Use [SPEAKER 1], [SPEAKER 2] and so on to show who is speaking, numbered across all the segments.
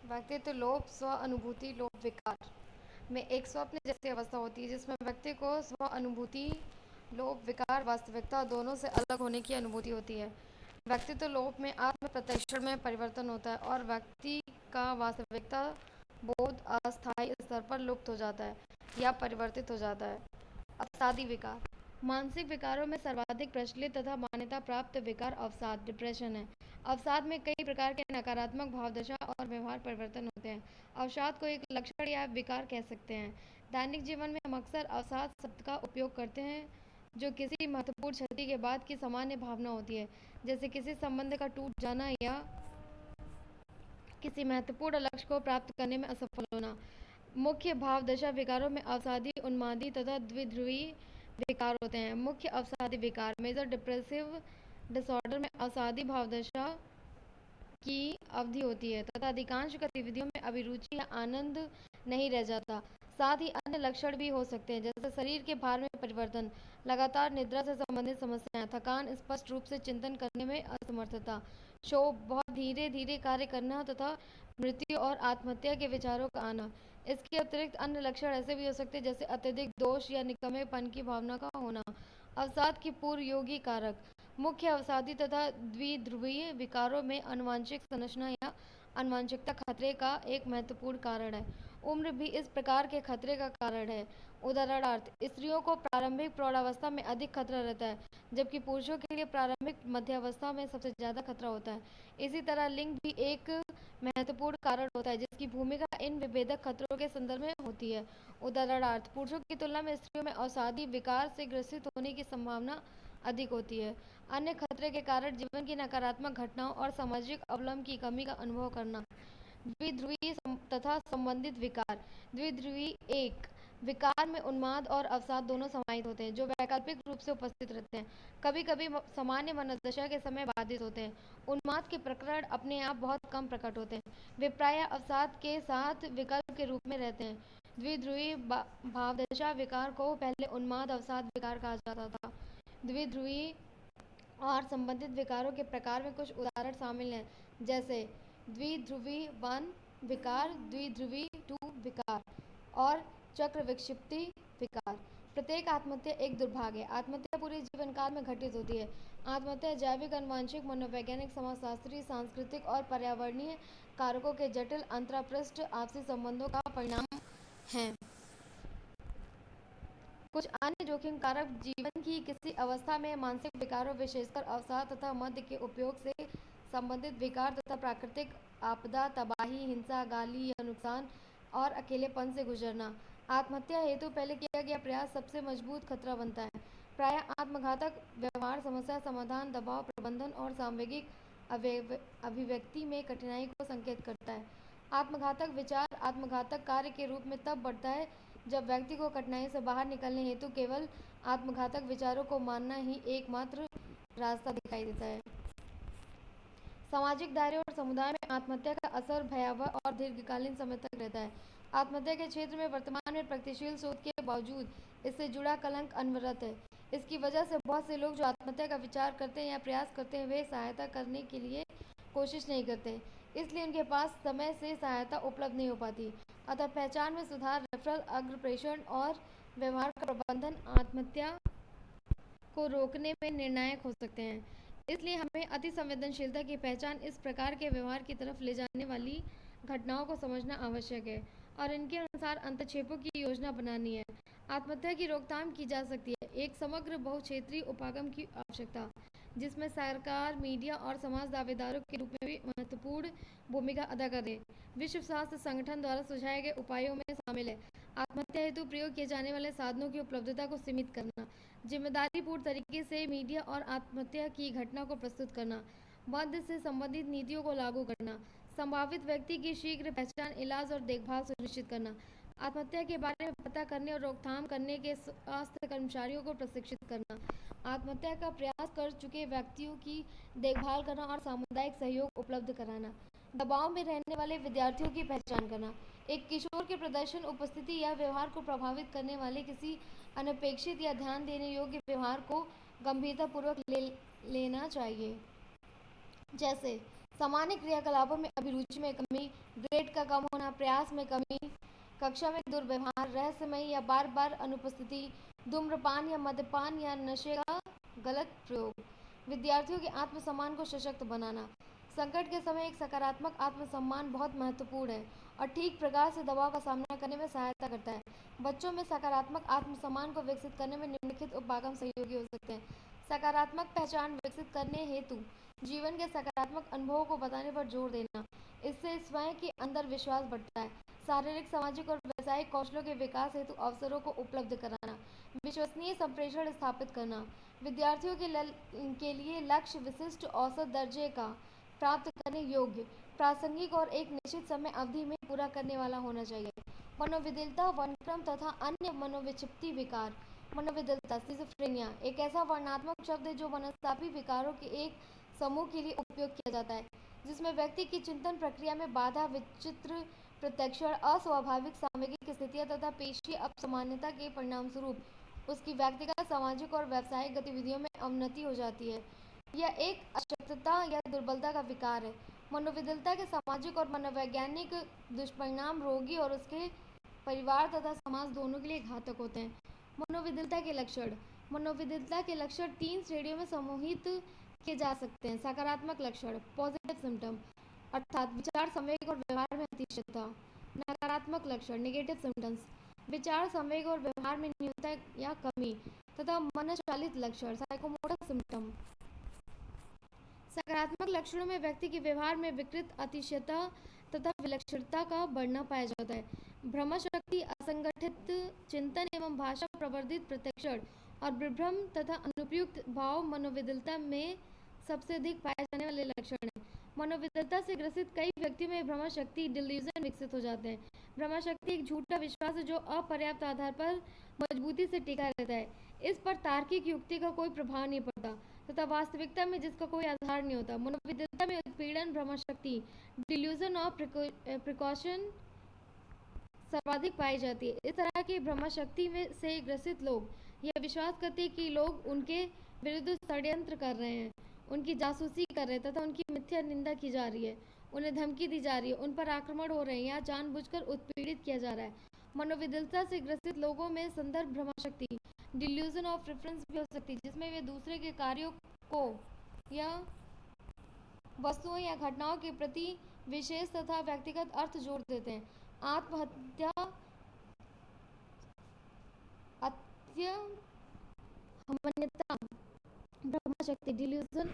[SPEAKER 1] व्यक्तित्व लोभ स्व अनुभूति लोभ विकार में एक स्वप्न जैसी अवस्था होती है जिसमें व्यक्ति को स्व अनुभूति लोभ विकार वास्तविकता दोनों से अलग होने की अनुभूति होती है। व्यक्तित्व लोभ में आत्म प्रतिक्षण में परिवर्तन होता है और व्यक्ति का वास्तविकता बोध अस्थायी स्तर पर लुप्त हो जाता है या परिवर्तित हो जाता है। अवसादी विकार मानसिक विकारों में सर्वाधिक प्रचलित तथा मान्यता प्राप्त विकार अवसाद डिप्रेशन है। अवसाद में कई प्रकार के नकारात्मक भावदशा और व्यवहार परिवर्तन होते हैं। अवसाद को एक लक्षण या विकार कह सकते हैं। दैनिक जीवन में हम अक्सर अवसाद शब्द का उपयोग करते हैं जो किसी महत्वपूर्ण क्षति के बाद की सामान्य भावना होती है, जैसे किसी संबंध का टूट जाना या किसी महत्वपूर्ण लक्ष्य को प्राप्त करने में असफल होना। मुख्य भावदशा विकारों में अवसादी उन्मादी तथा द्विध्रुवी विकार होते हैं। मुख्य अवसादी विकार मेजर डिप्रेसिव डिसऑर्डर में अवसादी भावदशा की अवधि होती है तथा अधिकांश गतिविधियों में अभिरुचि या आनंद नहीं रह जाता। साथ ही अन्य लक्षण भी हो सकते हैं जैसे शरीर के भार में परिवर्तन, लगातार निद्रा से संबंधित समस्याएं, थकान, स्पष्ट रूप से चिंतन करने में असमर्थता, शोक, बहुत धीरे धीरे कार्य करना तथा मृत्यु और आत्महत्या के विचारों का आना। इसके अतिरिक्त अन्य लक्षण ऐसे भी हो सकते हैं जैसे अत्यधिक दोष या निकम्मेपन की भावना का होना। अवसाद की पूर्व योगी कारक मुख्य अवसादी तथा द्विध्रुवीय विकारों में आनुवंशिक संरचना या आनुवंशिकता खतरे का एक महत्वपूर्ण कारण है। उम्र भी इस प्रकार के खतरे का कारण है। उदाहरणार्थ, स्त्रियों को प्रारंभिक प्रौढ़ावस्था में अधिक खतरा रहता है, जबकि पुरुषों के लिए प्रारंभिक मध्यावस्था में सबसे ज़्यादा खतरा होता है। इसी तरह लिंग भी एक महत्वपूर्ण कारण होता है जिसकी भूमिका इन विभेदक खतरों के संदर्भ में होती है। उदाहरणार्थ, पुरुषों की तुलना में स्त्रियों में अवसादी विकार से ग्रसित होने की संभावना अधिक होती है। अन्य खतरे के कारण जीवन की नकारात्मक घटनाओं और सामाजिक अवलंब की कमी का अनुभव करना। द्विध्रुवी तथा संबंधित विकार द्विध्रुवी एक विकार में उन्माद और अवसाद दोनों समाहित होते हैं जो वैकल्पिक रूप से उपस्थित रहते हैं। कभी कभी सामान्य मनोदशा के समय बाधित होते हैं। उन्माद के प्रकरण अपने आप बहुत कम प्रकट होते हैं। वे प्रायः अवसाद के साथ विकल्प के रूप में रहते हैं। द्विध्रुवी भावदशा विकार को पहले उन्माद अवसाद विकार कहा जाता था। द्विध्रुवी और संबंधित विकारों के प्रकार में कुछ उदाहरण शामिल हैं जैसे द्विध्रुवी वन विकार, द्विध्रुवी टू विकार और चक्र विक्षिप्ति विकार। प्रत्येक आत्महत्या एक दुर्भाग्य है। आत्महत्या पूरे जीवन काल में घटित होती है। आत्महत्या जैविक, आनुवंशिक, मनोवैज्ञानिक, समाजशास्त्री, सांस्कृतिक और पर्यावरणीय कारकों के जटिल अंतरापृष्ठ आपसी संबंधों का परिणाम है। कुछ अन्य जोखिम कारक जीवन की किसी अवस्था में मानसिक विकारों विशेषकर अवसाद तथा मद्य के उपयोग से संबंधित विकार तथा प्राकृतिक आपदा, तबाही, हिंसा, गाली या नुकसान और अकेलेपन से गुजरना। आत्महत्या हेतु पहले किया गया प्रयास सबसे मजबूत खतरा बनता है। प्रायः आत्मघातक व्यवहार समस्या समाधान, दबाव प्रबंधन और सांवेगिक अभिव्यक्ति में कठिनाई को संकेत करता है। आत्मघातक विचार आत्मघातक कार्य के रूप में तब बढ़ता है जब व्यक्ति को कठिनाई से बाहर निकलने हेतु केवल आत्मघातक विचारों को मानना ही एकमात्र रास्ता दिखाई देता है। सामाजिक दायरे और समुदाय में आत्महत्या का असर भयावह और दीर्घकालीन समय तक रहता है। आत्महत्या के क्षेत्र में वर्तमान में प्रगतिशील शोध के बावजूद इससे जुड़ा कलंक अनवरत है। इसकी वजह से बहुत से लोग जो आत्महत्या का विचार करते हैं या प्रयास करते हैं वे सहायता करने के लिए कोशिश नहीं करते, इसलिए उनके पास समय से सहायता उपलब्ध नहीं हो पाती। अतः पहचान में सुधार, रेफरल, अग्रप्रेषण और व्यवहार का प्रबंधन आत्महत्या को रोकने में निर्णायक हो सकते हैं। इसलिए हमें अति संवेदनशीलता की पहचान, इस प्रकार के व्यवहार की तरफ ले जाने वाली घटनाओं को समझना आवश्यक है और इनके अनुसार अंतक्षेपों की योजना बनानी है। आत्महत्या की रोकथाम की जा सकती है। एक समग्र बहुक्षेत्रीय उपागम की आवश्यकता जिसमें सरकार, मीडिया और समाज दावेदारों के रूप में भी महत्वपूर्ण भूमिका अदा करें। विश्व स्वास्थ्य संगठन द्वारा सुझाए गए उपायों में शामिल है आत्महत्या हेतु प्रयोग किए जाने वाले साधनों की उपलब्धता को सीमित करना, जिम्मेदारीपूर्ण तरीके से मीडिया और आत्महत्या की घटना को प्रस्तुत करना, मद्य से संबंधित नीतियों को लागू करना, संभावित व्यक्ति की शीघ्र पहचान, इलाज और देखभाल सुनिश्चित करना, आत्महत्या के बारे में पता करने और रोकथाम करने के स्वास्थ्य कर्मचारियों को प्रशिक्षित करना, आत्महत्या का प्रयास कर चुके व्यक्तियों की देखभाल करना और सामुदायिक सहयोग उपलब्ध कराना, दबाव में रहने वाले विद्यार्थियों की पहचान करना, एक किशोर के प्रदर्शन, उपस्थिति या व्यवहार को प्रभावित करने वाले किसी अनपेक्षित या ध्यान देने योग्य व्यवहार को गंभीरतापूर्वक लेना चाहिए, जैसे सामान्य क्रियाकलापों में अभिरुचि में कमी, ग्रेड का कम होना, प्रयास में कमी, कक्षा में दुर्व्यवहार, रहस्यमयी या बार बार अनुपस्थिति, धूम्रपान या मद्यपान या नशे का गलत प्रयोग। विद्यार्थियों के आत्मसम्मान को सशक्त बनाना। संकट के समय एक सकारात्मक आत्मसम्मान बहुत महत्वपूर्ण है और ठीक प्रकार से दबाव का सामना करने में सहायता करता है। बच्चों में सकारात्मक आत्मसम्मान को विकसित करने में निम्नलिखित उपागम सहयोगी हो सकते हैं। सकारात्मक पहचान विकसित करने हेतु जीवन के सकारात्मक अनुभवों को बताने पर जोर देना। इससे स्वयं के अंदर विश्वास बढ़ता है। शारीरिक, सामाजिक और व्यावसायिक कौशलों के विकास हेतु अवसरों को उपलब्ध कराना। विश्वसनीय संप्रेषण स्थापित करना। विद्यार्थियों के लिए लक्ष्य विशिष्ट औसत दर्जे का प्राप्त करने योग्य, प्रासंगिक और एक निश्चित समय अवधि में पूरा करने वाला होना चाहिए। मनोविदिलता, वर्णक्रम तथा अन्य मनोविक्षिप्ति विकार। मनोविदिलता सिजोफ्रेनिया एक ऐसा वर्णनात्मक शब्द है जो मनस्तापी विकारों के एक समूह के लिए उपयोग किया जाता है, जिसमें व्यक्ति की चिंतन प्रक्रिया में बाधा, विचित्र प्रत्यक्षण, अस्वाभाविक सामयिक स्थितियां तथा पेशीय अपसामान्यता के परिणामस्वरूप उसकी व्यक्तिगत, सामाजिक और व्यावसायिक गतिविधियों में अवनति हो जाती है। यह एक अशक्तता या दुर्बलता का विकार है। मनोविदिलता के सामाजिक और मनोवैज्ञानिक दुष्परिणाम रोगी और उसके परिवार तथा समाज दोनों के लिए घातक होते हैं। मनोविदिलता के लक्षण। मनोविदिलता के लक्षण 3 श्रेणियों में समूहित किए जा सकते हैं। सकारात्मक लक्षण पॉजिटिव सिम्टम अर्थात विचार, संवेग और व्यवहार में अतिशयता। नकारात्मक लक्षण नेगेटिव सिम्टम्स विचार, संवेग और व्यवहार में न्यूनता या कमी तथा मनश्चालित लक्षण साइकोमोटर सिम्टम। सकारात्मक लक्षणों में व्यक्ति के व्यवहार में विकृत, अतिशयता तथा विलक्षणता का बढ़ना पाया जाता है। भ्रमशक्ति, असंगठित चिंतन एवं भाषा प्रवर्धित प्रत्यक्षण और विभ्रम तथा अनुपयुक्त भाव मनोविदिलता में सबसे अधिक पाए जाने वाले लक्षण हैं। मनोविदिलता से ग्रसित कई व्यक्तियों में भ्रमशक्ति डिल्यूजन विकसित हो जाते हैं। भ्रमशक्ति एक झूठा विश्वास है जो अपर्याप्त आधार पर मजबूती से टिका रहता है। इस पर तार्किक युक्ति का कोई प्रभाव नहीं पड़ता तथा वास्तविकता में जिसका कोई आधार नहीं होता। मनोविदिलता में उत्पीड़न, भ्रमशक्ति डिल्यूजन और प्रिकॉशन सर्वाधिक पाई जाती है। इस तरह की भ्रमशक्ति में से ग्रसित लोग यह विश्वास करते हैं कि लोग उनके विरुद्ध षड्यंत्र कर रहे हैं, उनकी जासूसी कर रहे हैं तथा उनकी मिथ्या निंदा की जा रही है, उन्हें धमकी दी जा रही है, उन पर आक्रमण हो रहे हैं या जानबूझकर उत्पीड़ित किया जा रहा है। मनोविदिलता से ग्रसित लोगों में संदर्भ भ्रमशक्ति डिल्यूजन ऑफ रेफरेंस भी हो सकती है, जिसमें वे दूसरे के कार्यों को या वस्तुओं या घटनाओं के प्रति विशेष तथा व्यक्तिगत अर्थ जोड़ देते हैं। आत्महत्या, अत्यहमन्यता, भ्रमशक्ति डिल्यूजन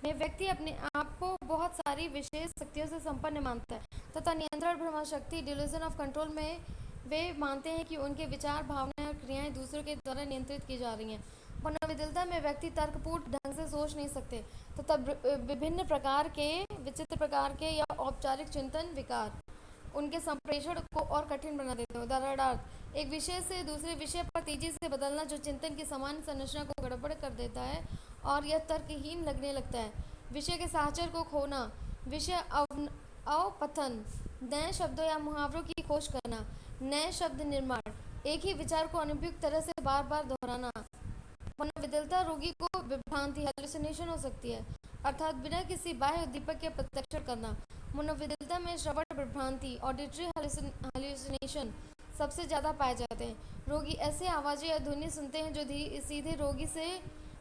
[SPEAKER 1] में व्यक्ति अपने आप को बहुत सारी विशेष शक्तियों से संपन्न मानता है तथा नियंत्रण भ्रमशक्ति डिल्यूजन ऑफ कंट्रोल में वे मानते हैं कि उनके विचार, भावनाएं और क्रियाएं दूसरों के द्वारा नियंत्रित की जा रही हैं। मनोविदिलता में व्यक्ति तर्कपूर्ण ढंग से सोच नहीं सकते तथा विभिन्न प्रकार के, विचित्र प्रकार के या औपचारिक चिंतन विकार उनके संप्रेषण को और कठिन बना देते हैं। उदाहरणार्थ, एक विषय से दूसरे विषय पर तेजी से बदलना जो चिंतन की समान संरचना को गड़बड़ कर देता है और यह तर्कहीन लगने लगता है। विषय के साहचर्य को खोना, विषय अवपथन, नए शब्दों या मुहावरों की खोज करना, नए शब्द निर्माण, एक ही विचार को अनुपयुक्त तरह से बार बार दोहराना। मनोविदिलता रोगी को विभ्रांति हेलुसिनेशन हो सकती है, अर्थात बिना किसी बाह्य उद्दीपक के प्रत्यक्षण करना। मनोविदिलता में श्रवण विभ्रांति ऑडिटरी हेलुसिनेशन सबसे ज़्यादा पाए जाते हैं। रोगी ऐसे आवाज़ें या ध्वनि सुनते हैं जो सीधे रोगी से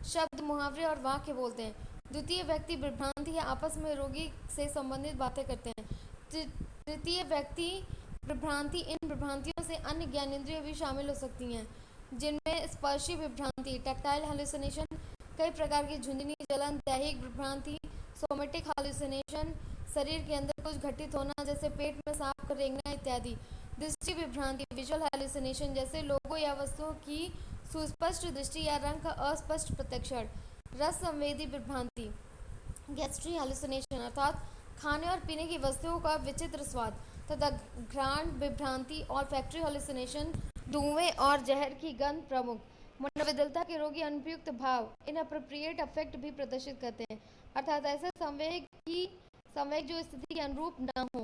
[SPEAKER 1] शब्द, मुहावरे और वाक्य बोलते हैं। द्वितीय व्यक्ति विभ्रांति या आपस में रोगी से संबंधित बातें करते हैं। तृतीय व्यक्ति विभ्रांति, इन विभ्रांतियों से अन्य ज्ञानेंद्रियां भी शामिल हो सकती हैं, जिनमें स्पर्शी विभ्रांति टैक्टाइल हेलुसिनेशन, कई प्रकार की झुंझुनी जलन, दैहिक विभ्रांति सोमेटिक हेलुसिनेशन, शरीर के अंदर कुछ घटित होना जैसे पेट में सांप का रेंगना इत्यादि। दृष्टि विभ्रांति विजुअल हेलुसिनेशन जैसे लोगों या वस्तुओं की सुस्पष्ट दृष्टि या रंग का अस्पष्ट प्रत्यक्षण। रस संवेदी विभ्रांति गैस्ट्री हेलुसिनेशन अर्थात खाने और पीने की वस्तुओं का विचित्र स्वाद तथा घ्राण विभ्रांति और फैक्ट्री हेलुसिनेशन धुएं और जहर की गंध प्रमुख। मनोविदिलता के रोगी अनुपयुक्त भाव इनअप्रोप्रिएट अफेक्ट भी प्रदर्शित करते हैं, अर्थात ऐसे संवेग जो स्थिति के अनुरूप न हो।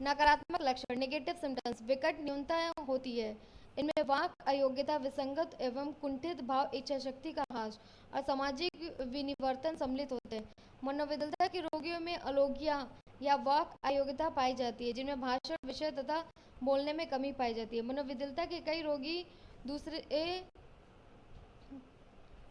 [SPEAKER 1] नकारात्मक लक्षण नेगेटिव सिम्टम्स विकट न्यूनता होती है, इनमें वाक अयोग्यता, विसंगत एवं कुंठित भाव, इच्छा शक्ति का ह्रास और सामाजिक विनिवर्तन सम्मिलित होते हैं। मनोविकलता के रोगियों में अलोगिया या वाक अयोग्यता पाई जाती है, जिनमें भाषण, विषय तथा बोलने में कमी पाई जाती है। मनोविकलता के कई रोगी दूसरे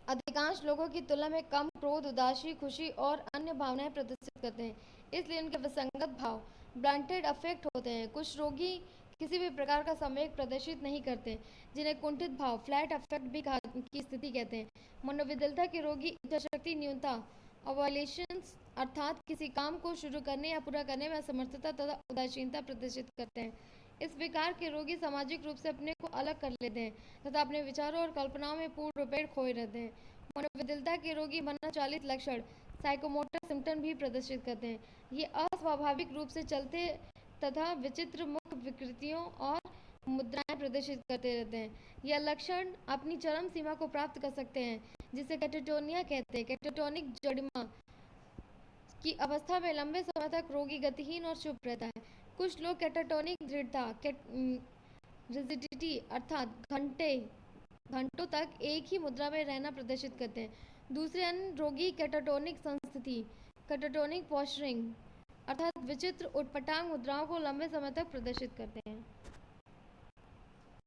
[SPEAKER 1] अधिकांश लोगों की तुलना में कम क्रोध, उदासी, खुशी और अन्य भावनाएं प्रदर्शित करते हैं, इसलिए उनके विसंगत भाव ब्लंटेड अफेक्ट होते हैं। कुछ रोगी किसी भी प्रकार का संवेग प्रदर्शित नहीं करते, जिन्हें कुंठित भाव फ्लैट अफेक्ट भी की स्थिति कहते हैं। मनोविकलता के रोगी इच्छाशक्ति न्यूनता अवॉलेशंस अर्थात किसी काम को शुरू करने या पूरा करने में असमर्थता तथा उदासीनता प्रदर्शित करते हैं। इस विकार के रोगी सामाजिक रूप से अपने को अलग कर लेते हैं तथा अपने विचारों और कल्पनाओं में पूर्ण रूपेण खोए रहते हैं। मनोविकलता के रोगी मनोचालित लक्षण साइकोमोटर सिम्टम भी प्रदर्शित करते हैं। ये अस्वाभाविक रूप से चलते तथा विचित्र मुख विकृतियों और मुद्राएं प्रदर्शित करते रहते हैं। यह लक्षण अपनी चरम सीमा को प्राप्त कर सकते हैं, जिसे कैटेटोनिया कहते हैं। कैटेटोनिक जडिमा की अवस्था में लंबे समय तक रोगी गतिहीन और चुप रहता है। कुछ लोग कैटाटोनिक दृढ़ता रिजिडिटी अर्थात घंटों तक एक ही मुद्रा में रहना प्रदर्शित करते हैं। दूसरे अन्य रोगी कैटाटोनिक संस्थिति कैटाटोनिक पोस्चरिंग अर्थात विचित्र उटपटांग मुद्राओं को लंबे समय तक प्रदर्शित करते हैं।